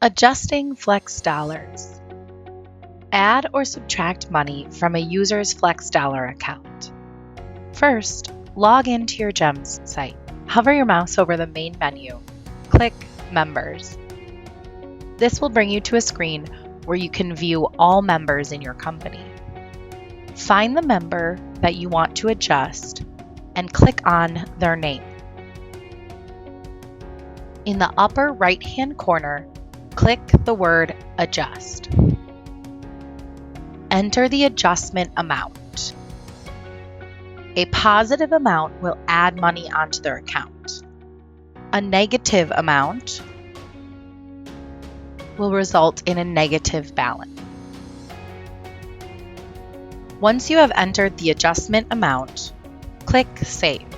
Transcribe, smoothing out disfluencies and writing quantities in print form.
Adjusting Flex Dollars. Add or subtract money from a user's Flex Dollar account. First, log into your GEMS site. Hover your mouse over the main menu. Click Members. This will bring you to a screen where you can view all members in your company. Find the member that you want to adjust and click on their name. In the upper right-hand corner, click the word Adjust. Enter the adjustment amount. A positive amount will add money onto their account. A negative amount will result in a negative balance. Once you have entered the adjustment amount, click Save.